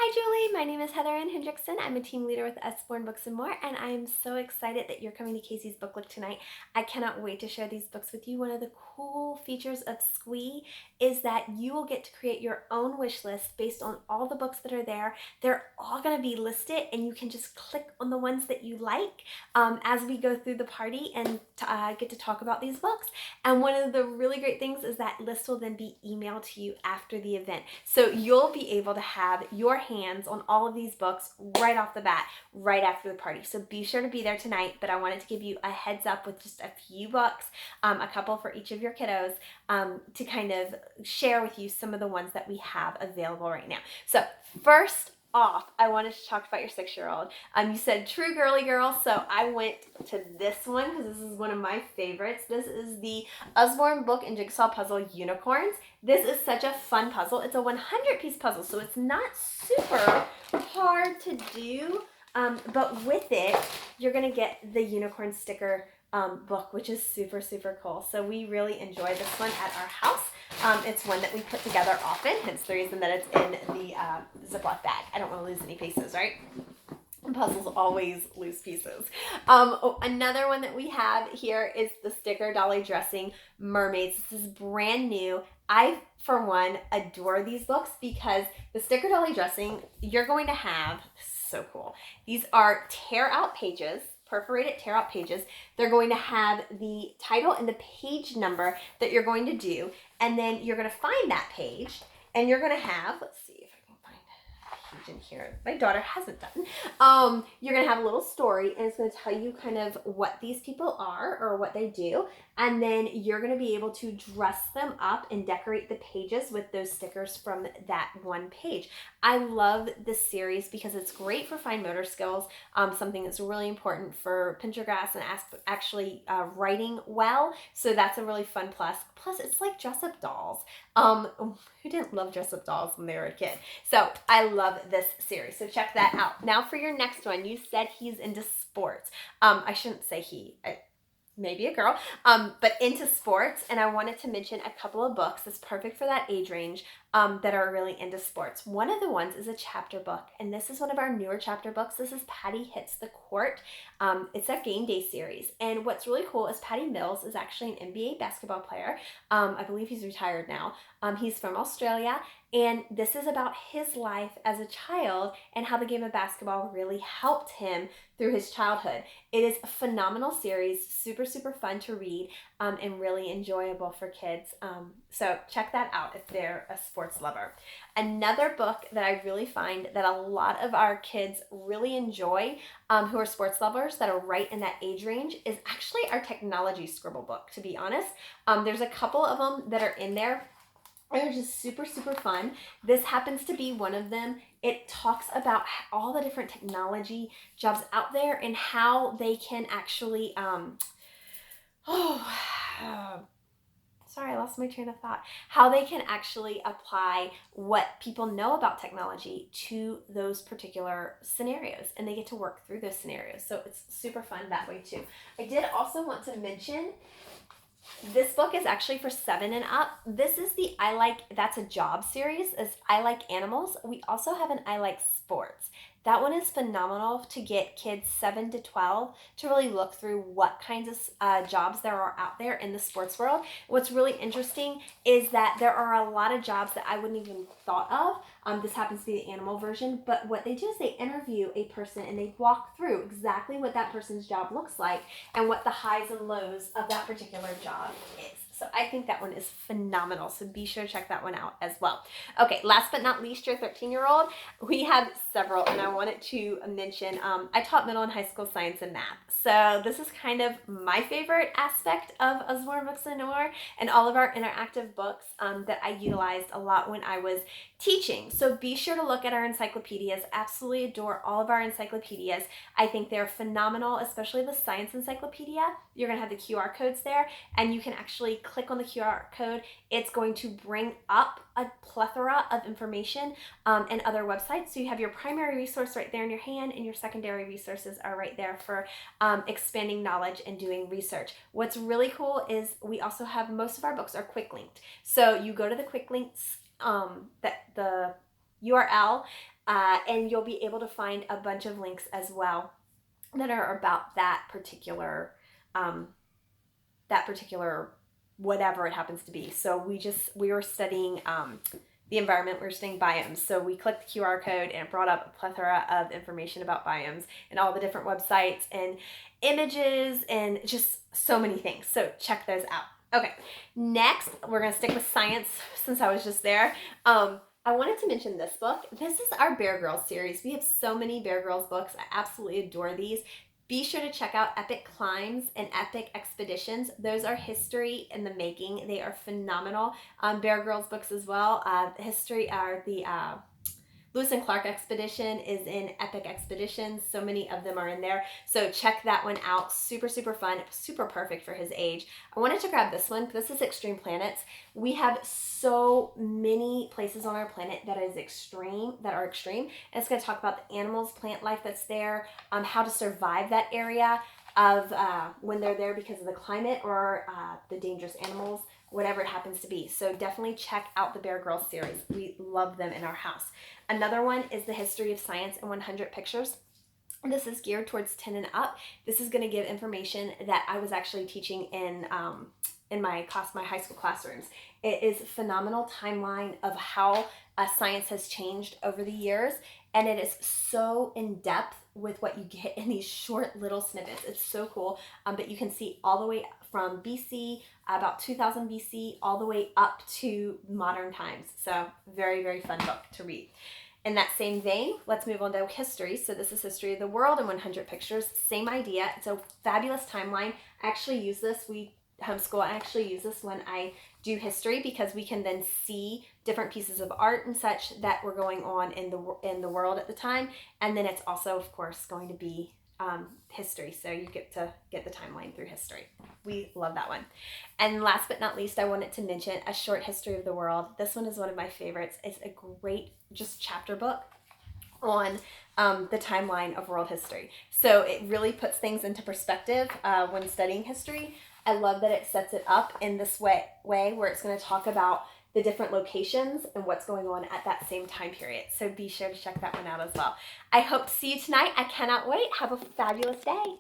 Hi Julie, my name is Heather Ann Hendrickson. I'm a team leader with Usborne Books and More, and I am so excited that you're coming to Casey's Book Look tonight. I cannot wait to share these books with you. One of the cool features of Squee is that you will get to create your own wish list based on all the books that are there. They're all going to be listed, and you can just click on the ones that you like as we go through the party and get to talk about these books. And one of the really great things is that list will then be emailed to you after the event. So you'll be able to have your hands on all of these books right off the bat, right after the party. So be sure to be there tonight, but I wanted to give you a heads up with just a few books, a couple for each of your kiddos, to kind of share with you some of the ones that we have available right now. So first off, I wanted to talk about your 6-year-old. You said true girly girl, so I went to this one because this is one of my favorites. This is the Usborne Book and Jigsaw Puzzle Unicorns. This is such a fun puzzle. It's a 100-piece puzzle, so it's not super hard to do, but with it, you're going to get the unicorn sticker book, which is super, super cool. So we really enjoy this one at our house. It's one that we put together often, hence the reason that it's in the Ziploc bag. I don't want to lose any pieces, right? Puzzles always lose pieces. Another one that we have here is the Sticker Dolly Dressing Mermaids. This is brand new. I, for one, adore these books because the Sticker Dolly Dressing, you're going to have, so cool. These are tear out pages, perforated tear out pages. They're going to have the title and the page number that you're going to do, and then you're going to find that page, and you're going to have, let's see if I can find a page in here. My daughter hasn't done. You're going to have a little story, and it's going to tell you kind of what these people are or what they do, and then you're going to be able to dress them up and decorate the pages with those stickers from that one page. I love this series because it's great for fine motor skills, something that's really important for Pintergrass and actually writing well. So that's a really fun plus. Plus, it's like dress-up dolls. Who didn't love dress-up dolls when they were a kid? So I love this series. So check that out. Now for your next one, you said he's into sports. I shouldn't say he. Maybe a girl, but into sports. And I wanted to mention a couple of books that's perfect for that age range that are really into sports. One of the ones is a chapter book, and this is one of our newer chapter books. This is Patty Hits the Court. It's a game day series. And what's really cool is Patty Mills is actually an NBA basketball player. I believe he's retired now. He's from Australia. And this is about his life as a child and how the game of basketball really helped him through his childhood. It is a phenomenal series, super, super fun to read, and really enjoyable for kids. So check that out if they're a sports lover. Another book that I really find that a lot of our kids really enjoy, who are sports lovers that are right in that age range, is actually our technology scribble book, to be honest. There's a couple of them that are in there. They're just super, super fun. This happens to be one of them. It talks about all the different technology jobs out there and how they can actually, sorry, I lost my train of thought. How they can actually apply what people know about technology to those particular scenarios, and they get to work through those scenarios. So it's super fun that way too. I did also want to mention this book is actually for 7 and up. This is the I Like That's a Job series. As I Like Animals. We also have an I Like Sports. That one is phenomenal to get kids 7 to 12 to really look through what kinds of jobs there are out there in the sports world. What's really interesting is that there are a lot of jobs that I wouldn't even thought of. This happens to be the animal version, but what they do is they interview a person and they walk through exactly what that person's job looks like and what the highs and lows of that particular job is. So I think that one is phenomenal. So be sure to check that one out as well. Okay, last but not least, your 13-year-old. We have several, and I wanted to mention, I taught middle and high school science and math. So this is kind of my favorite aspect of Usborne Books and More and all of our interactive books that I utilized a lot when I was teaching. So be sure to look at our encyclopedias. Absolutely adore all of our encyclopedias. I think they're phenomenal, especially the science encyclopedia. You're going to have the QR codes there, and you can actually click on the QR code. It's going to bring up a plethora of information and other websites. So you have your primary resource right there in your hand, and your secondary resources are right there for expanding knowledge and doing research. What's really cool is we also have, most of our books are quick linked. So you go to the quick links, the URL, and you'll be able to find a bunch of links as well that are about um, that particular whatever it happens to be. So we were studying the environment, we were studying biomes. So we clicked the QR code and it brought up a plethora of information about biomes and all the different websites and images and just so many things. So check those out. Okay, next we're gonna stick with science since I was just there. I wanted to mention this book. This is our Bear Grylls series. We have so many Bear Grylls books. I absolutely adore these. Be sure to check out Epic Climbs and Epic Expeditions. Those are history in the making. They are phenomenal. Bear Grylls books as well. History are the Lewis and Clark Expedition is in Epic Expeditions. So many of them are in there. So check that one out. Super, super fun. Super perfect for his age. I wanted to grab this one. This is Extreme Planets. We have so many places on our planet that are extreme. And it's going to talk about the animals, plant life that's there, how to survive that area of when they're there because of the climate or the dangerous animals, whatever it happens to be. So definitely check out the Bear Grylls series. We love them in our house. Another one is the History of Science in 100 Pictures. This is geared towards 10 and up. This is going to give information that I was actually teaching in my high school classrooms. It is a phenomenal timeline of how science has changed over the years, and it is so in depth with what you get in these short little snippets. It's so cool, but you can see all the way from BC, about 2000 BC, all the way up to modern times. So very, very fun book to read. In that same vein, let's move on to history. So this is History of the World in 100 Pictures. Same idea. It's a fabulous timeline. I actually use this. We homeschool. I actually use this when I do history because we can then see different pieces of art and such that were going on in the world at the time. And then it's also, of course, going to be history. So you get to get the timeline through history. We love that one. And last but not least, I wanted to mention A Short History of the World. This one is one of my favorites. It's a great just chapter book on the timeline of world history. So it really puts things into perspective when studying history. I love that it sets it up in this way where it's going to talk about the different locations and what's going on at that same time period. So be sure to check that one out as well. I hope to see you tonight. I cannot wait. Have a fabulous day.